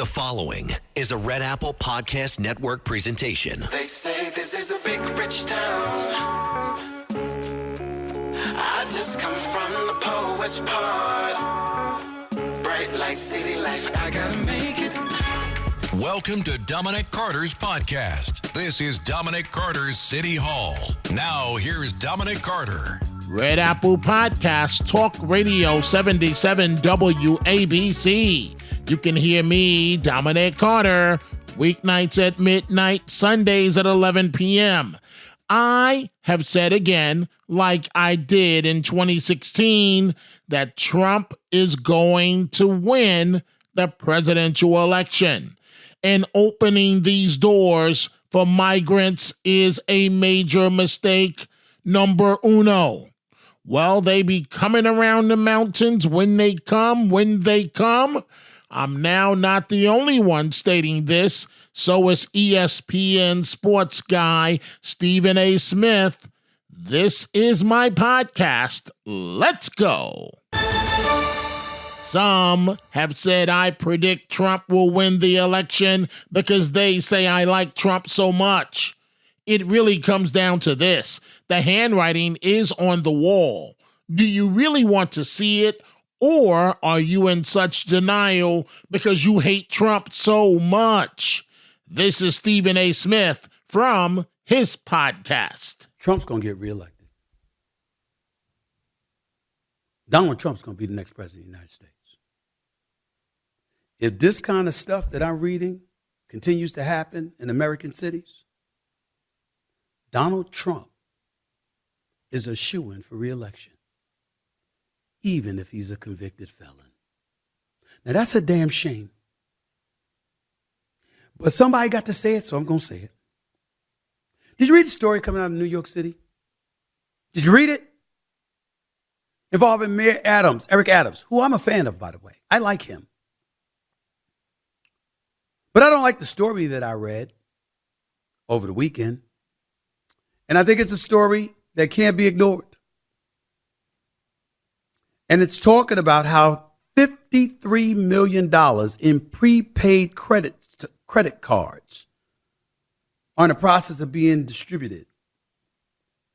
The following is a Red Apple Podcast Network presentation. They say this is a big rich town. I just come from the poet's part. Bright light, city life, I gotta make it. Welcome to Dominic Carter's podcast. This is Dominic Carter's City Hall. Now, here's Dominic Carter. Red Apple Podcast, Talk Radio 77 WABC. You can hear me, Dominic Carter, weeknights at midnight, Sundays at 11 p.m. I have said again, like I did in 2016, that Trump is going to win the presidential election. And opening these doors for migrants is a major mistake. Number uno. Well, they be coming around the mountains when they come. I'm now not the only one stating this. So is ESPN sports guy Stephen A. Smith. This is my podcast. Let's go. Some have said I predict Trump will win the election because they say I like Trump so much. It really comes down to this. The handwriting is on the wall. Do you really want to see it? Or are you in such denial because you hate Trump so much? This is Stephen A. Smith from his podcast. Trump's going to get reelected. Donald Trump's going to be the next president of the United States. If this kind of stuff that I'm reading continues to happen in American cities, Donald Trump is a shoo-in for reelection, even if he's a convicted felon. Now, that's a damn shame. But somebody got to say it, so I'm going to say it. Did you read the story coming out of New York City? Did you read it? Involving Mayor Adams, Eric Adams, who I'm a fan of, by the way. I like him. But I don't like the story that I read over the weekend. And I think it's a story that can't be ignored. And it's talking about how $53 million in prepaid credit cards are in the process of being distributed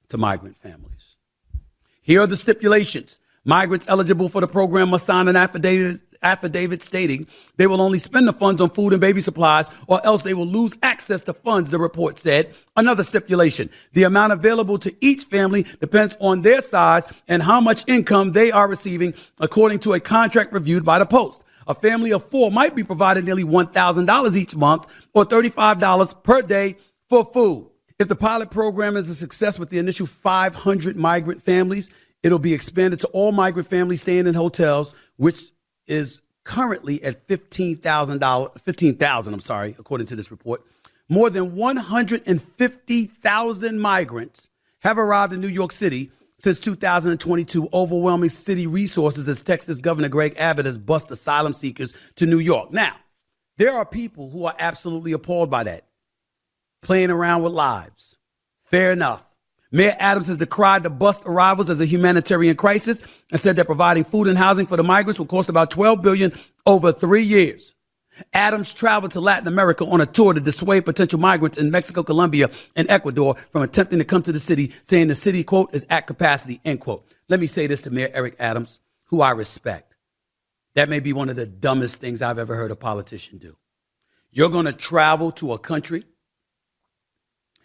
to migrant families. Here are the stipulations. Migrants eligible for the program must sign an affidavit stating they will only spend the funds on food and baby supplies or else they will lose access to funds, the report said. Another stipulation, the amount available to each family depends on their size and how much income they are receiving, according to a contract reviewed by the Post. A family of four might be provided nearly $1,000 each month or $35 per day for food. If the pilot program is a success with the initial 500 migrant families, it'll be expanded to all migrant families staying in hotels, which is currently at $15,000, according to this report. More than 150,000 migrants have arrived in New York City since 2022, overwhelming city resources as Texas Governor Greg Abbott has bused asylum seekers to New York. Now, there are people who are absolutely appalled by that, playing around with lives. Fair enough. Mayor Adams has decried the bust arrivals as a humanitarian crisis and said that providing food and housing for the migrants will cost about $12 billion over 3 years. Adams traveled to Latin America on a tour to dissuade potential migrants in Mexico, Colombia, and Ecuador from attempting to come to the city, saying the city, quote, is at capacity, end quote. Let me say this to Mayor Eric Adams, who I respect. That may be one of the dumbest things I've ever heard a politician do. You're going to travel to a country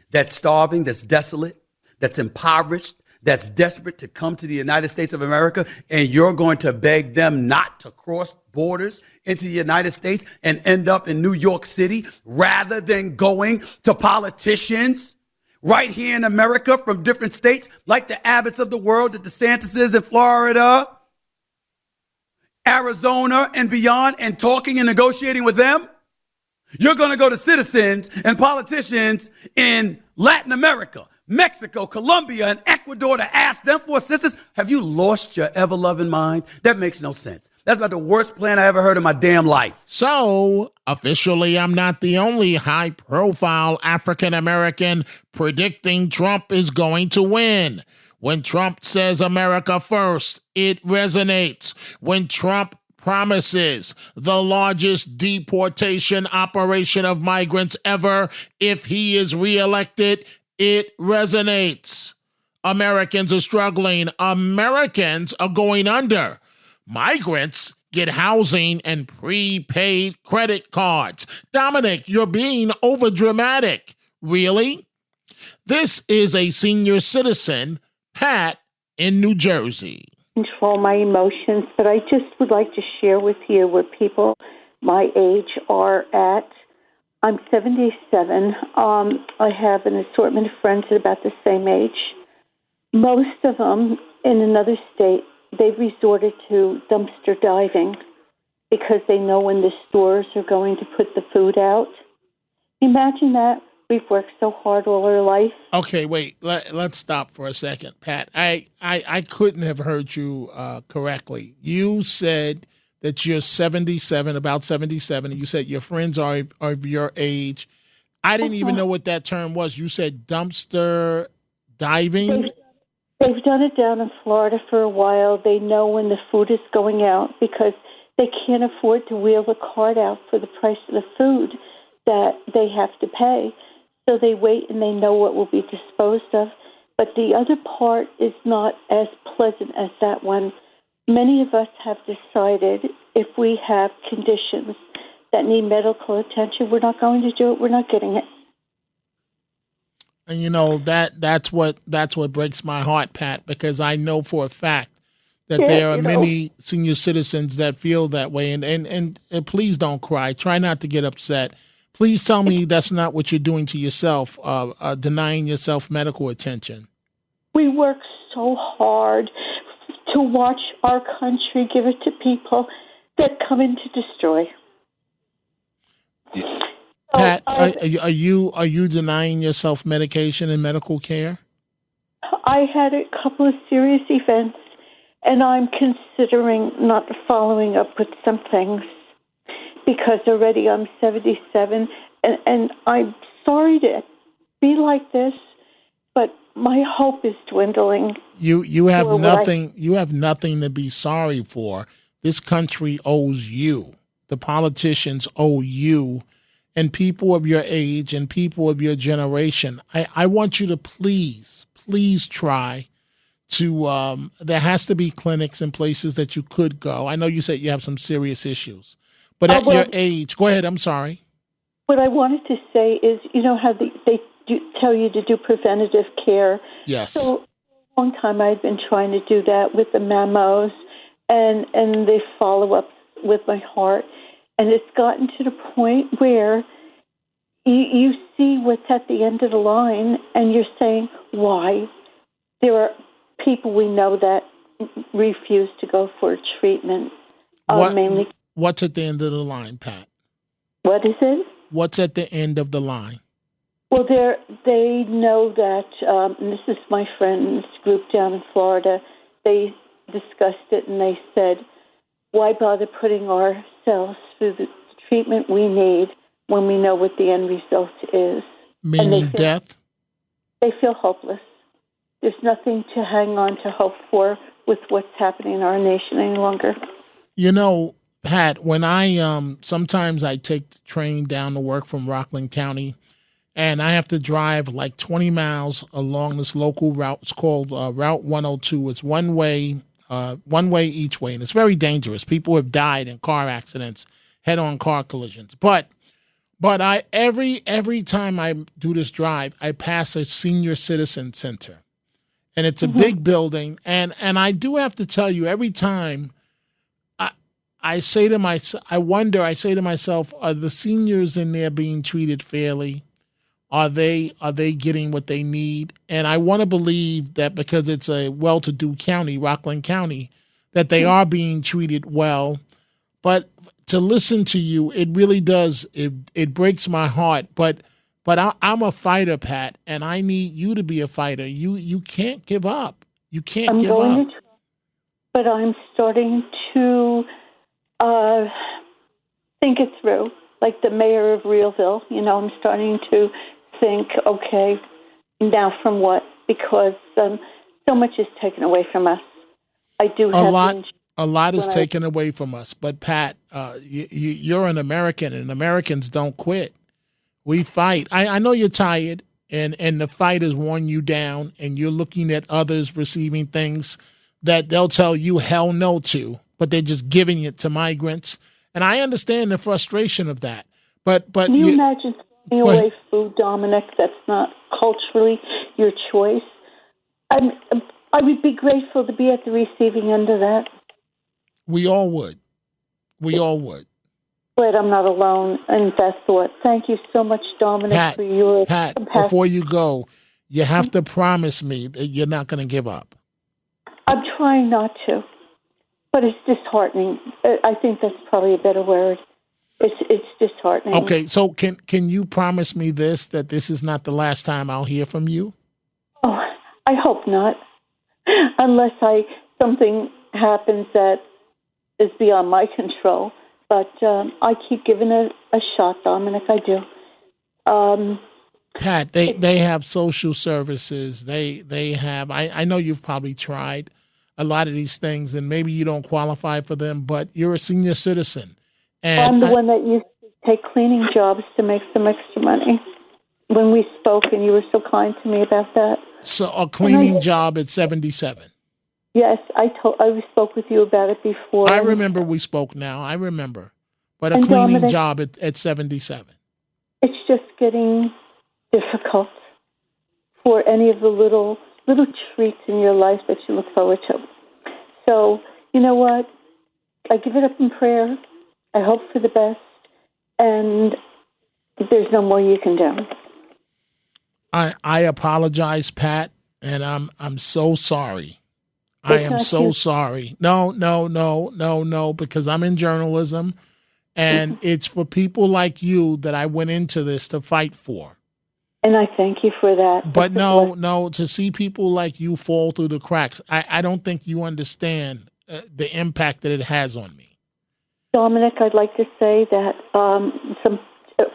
that's starving, that's desolate, that's impoverished, that's desperate to come to the United States of America, and you're going to beg them not to cross borders into the United States and end up in New York City rather than going to politicians right here in America from different states like the Abbotts of the world, the DeSantis's in Florida, Arizona, and beyond, and talking and negotiating with them? You're going to go to citizens and politicians in Latin America, Mexico, Colombia, and Ecuador to ask them for assistance? Have you lost your ever-loving mind? That makes no sense. That's about the worst plan I ever heard in my damn life. So, officially, I'm not the only high-profile African-American predicting Trump is going to win. When Trump says America first, it resonates. When Trump promises the largest deportation operation of migrants ever. If he is reelected, it resonates. Americans are struggling. Americans are going under. Migrants get housing and prepaid credit cards. Dominic, you're being overdramatic. Really? This is a senior citizen, Pat, in New Jersey. Control my emotions, but I just would like to share with you where people my age are at. I'm 77. I have an assortment of friends at about the same age. Most of them in another state, they've resorted to dumpster diving because they know when the stores are going to put the food out. Imagine that. We've worked so hard all our life. Okay, wait. Let's stop for a second, Pat. I couldn't have heard you correctly. You said that you're 77, about 77. And you said your friends are of your age. I didn't even know what that term was. You said dumpster diving? They've done it down in Florida for a while. They know when the food is going out because they can't afford to wheel the cart out for the price of the food that they have to pay. So they wait and they know what will be disposed of. But the other part is not as pleasant as that one. Many of us have decided if we have conditions that need medical attention, we're not going to do it. We're not getting it. And you know that's what breaks my heart, Pat, because I know for a fact that there are many senior citizens that feel that way. And please don't cry. Try not to get upset. Please tell me that's not what you're doing to yourself, denying yourself medical attention. We work so hard to watch our country give it to people that come in to destroy. Pat, are you denying yourself medication and medical care? I had a couple of serious events, and I'm considering not following up with some things because already I'm 77, and I'm sorry to be like this, but my hope is dwindling. You have nothing. You have nothing to be sorry for. This country owes you. The politicians owe you. And people of your age and people of your generation, I want you to please try to, there has to be clinics and places that you could go. I know you said you have some serious issues, but at your age, go ahead, I'm sorry. What I wanted to say is, you know how they tell you to do preventative care? Yes. So for a long time I've been trying to do that with the memos and the follow-ups with my heart. And it's gotten to the point where you see what's at the end of the line, and you're saying, why? There are people we know that refuse to go for treatment. What's at the end of the line, Pat? What is it? What's at the end of the line? Well, they know that, and this is my friend's group down in Florida, they discussed it and they said, why bother putting ourselves through the treatment we need when we know what the end result is? Meaning death? They feel hopeless. There's nothing to hang on to hope for with what's happening in our nation any longer. You know, Pat, when sometimes I take the train down to work from Rockland County, and I have to drive like 20 miles along this local route. It's called Route 102. It's one way each way, and it's very dangerous. People have died in car accidents, head-on car collisions. But I every time I do this drive, I pass a senior citizen center, and it's a big building. And I do have to tell you, every time I say to myself, I say to myself, are the seniors in there being treated fairly? Are they getting what they need? And I want to believe that because it's a well-to-do county, Rockland County, that they are being treated well. But to listen to you, it really does. It breaks my heart. But I'm a fighter, Pat, and I need you to be a fighter. You can't give up. You can't give up. But I'm starting to think it through. Like the mayor of Reelville, I'm starting to think, okay, now from what? Because so much is taken away from us. I do have A lot is taken away from us. But, Pat, you're an American, and Americans don't quit. We fight. I know you're tired, and the fight has worn you down, and you're looking at others receiving things that they'll tell you hell no to, but they're just giving it to migrants. And I understand the frustration of that. But can you imagine throwing away food, Dominic, that's not culturally your choice? I would be grateful to be at the receiving end of that. We all would. We all would. Glad I'm not alone in that thought. Thank you so much, Dominic, for your compassion. Before you go, you have to promise me that you're not going to give up. I'm trying not to, but it's disheartening. I think that's probably a better word. It's disheartening. Okay, so can you promise me that this is not the last time I'll hear from you? Oh, I hope not, unless something happens that is beyond my control. But I keep giving it a shot, Dominic. I do. Pat, they have social services. They have. I know you've probably tried a lot of these things, and maybe you don't qualify for them, but you're a senior citizen. And I'm the one that used to take cleaning jobs to make some extra money. When we spoke, and you were so kind to me about that. So a cleaning job at 77. Yes, I spoke with you about it before. I remember we spoke now. I remember. But a cleaning job at 77. It's just getting difficult for any of the little treats in your life that you look forward to. So, you know what? I give it up in prayer. I hope for the best. And there's no more you can do. I apologize, Pat, and I'm so sorry. I am so sorry. No, because I'm in journalism, and it's for people like you that I went into this to fight for. And I thank you for that. But no, to see people like you fall through the cracks, I don't think you understand the impact that it has on me. Dominic, I'd like to say that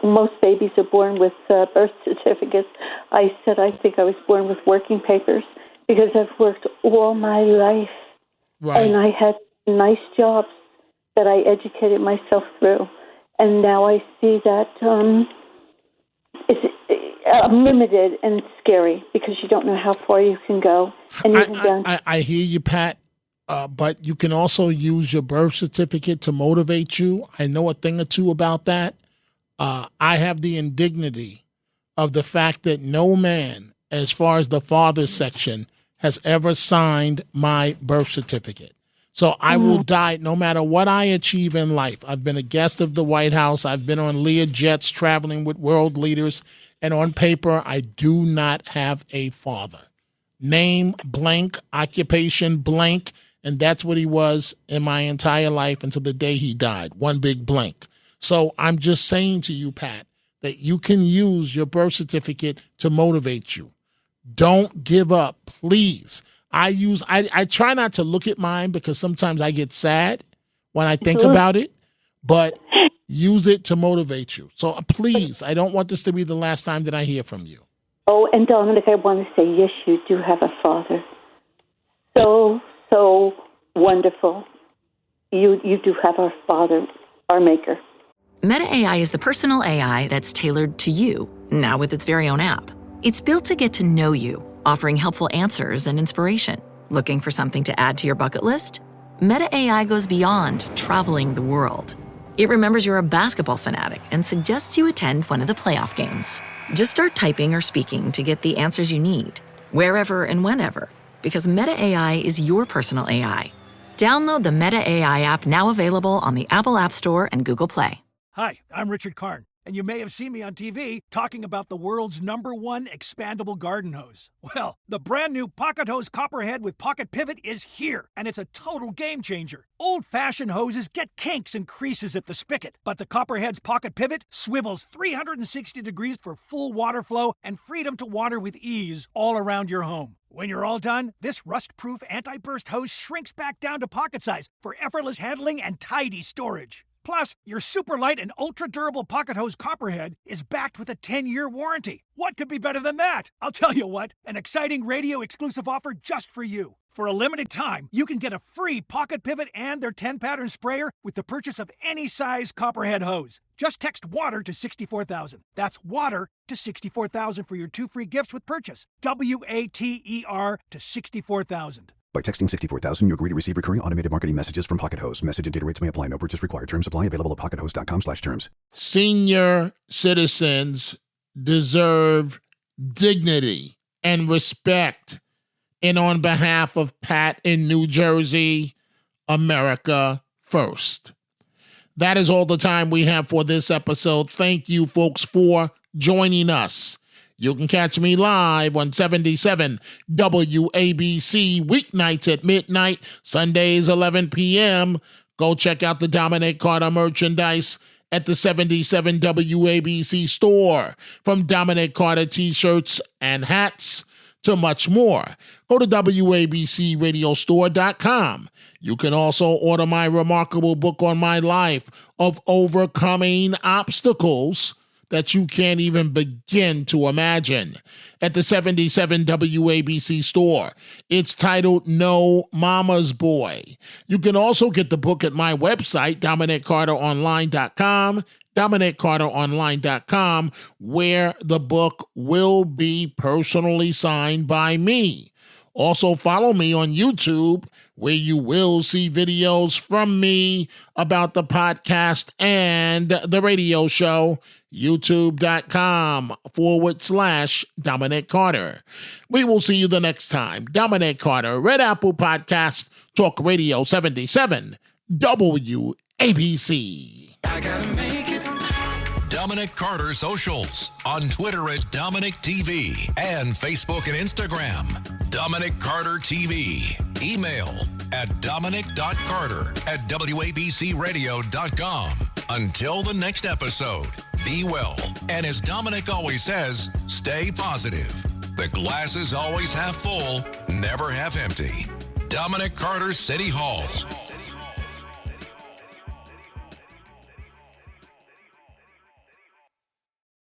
most babies are born with birth certificates. I said I think I was born with working papers, because I've worked all my life, right. And I had nice jobs that I educated myself through. And now I see that it's limited and it's scary because you don't know how far you can go. And I hear you, Pat, but you can also use your birth certificate to motivate you. I know a thing or two about that. I have the indignity of the fact that no man, as far as the father section, has ever signed my birth certificate. So I will die no matter what I achieve in life. I've been a guest of the White House. I've been on Lear jets traveling with world leaders. And on paper, I do not have a father. Name blank, occupation blank. And that's what he was in my entire life until the day he died. One big blank. So I'm just saying to you, Pat, that you can use your birth certificate to motivate you. Don't give up, please. I try not to look at mine because sometimes I get sad when I think about it, but use it to motivate you. So please, I don't want this to be the last time that I hear from you. Oh, and Dominic, I want to say, yes, you do have a father. So wonderful. You do have our Father, our Maker. Meta AI is the personal AI that's tailored to you, now with its very own app. It's built to get to know you, offering helpful answers and inspiration. Looking for something to add to your bucket list? Meta AI goes beyond traveling the world. It remembers you're a basketball fanatic and suggests you attend one of the playoff games. Just start typing or speaking to get the answers you need, wherever and whenever, because Meta AI is your personal AI. Download the Meta AI app, now available on the Apple App Store and Google Play. Hi, I'm Richard Karn, and you may have seen me on TV talking about the world's #1 expandable garden hose. Well, the brand new Pocket Hose Copperhead with Pocket Pivot is here, and it's a total game changer. Old-fashioned hoses get kinks and creases at the spigot, but the Copperhead's Pocket Pivot swivels 360 degrees for full water flow and freedom to water with ease all around your home. When you're all done, this rust-proof anti-burst hose shrinks back down to pocket size for effortless handling and tidy storage. Plus, your super light and ultra-durable Pocket Hose Copperhead is backed with a 10-year warranty. What could be better than that? I'll tell you what, an exciting radio-exclusive offer just for you. For a limited time, you can get a free pocket pivot and their 10-pattern sprayer with the purchase of any size Copperhead hose. Just text WATER to 64,000. That's WATER to 64,000 for your 2 free gifts with purchase. WATER to 64,000. By texting 64,000, you agree to receive recurring automated marketing messages from Pocket Hose. Message and data rates may apply. No purchase required. Terms apply. Available at pockethose.com/terms. Senior citizens deserve dignity and respect. And on behalf of Pat in New Jersey, America first. That is all the time we have for this episode. Thank you, folks, for joining us. You can catch me live on 77 WABC weeknights at midnight, Sundays 11 p.m. Go check out the Dominic Carter merchandise at the 77 WABC store. From Dominic Carter t-shirts and hats to much more. Go to WABCRadiostore.com. You can also order my remarkable book on my life of overcoming obstacles that you can't even begin to imagine at the 77 WABC store. It's titled No Mama's Boy. You can also get the book at my website, DominicCarterOnline.com, DominicCarterOnline.com, where the book will be personally signed by me. Also follow me on YouTube, where you will see videos from me about the podcast and the radio show, youtube.com/Dominic Carter. We will see you the next time. Dominic Carter, Red Apple Podcast, Talk Radio 77, WABC. I gotta make it. Dominic Carter socials on Twitter at Dominic TV and Facebook and Instagram. Dominic Carter TV. Email at dominic.carter@wabcradio.com. Until the next episode, be well. And as Dominic always says, stay positive. The glass is always half full, never half empty. Dominic Carter City Hall.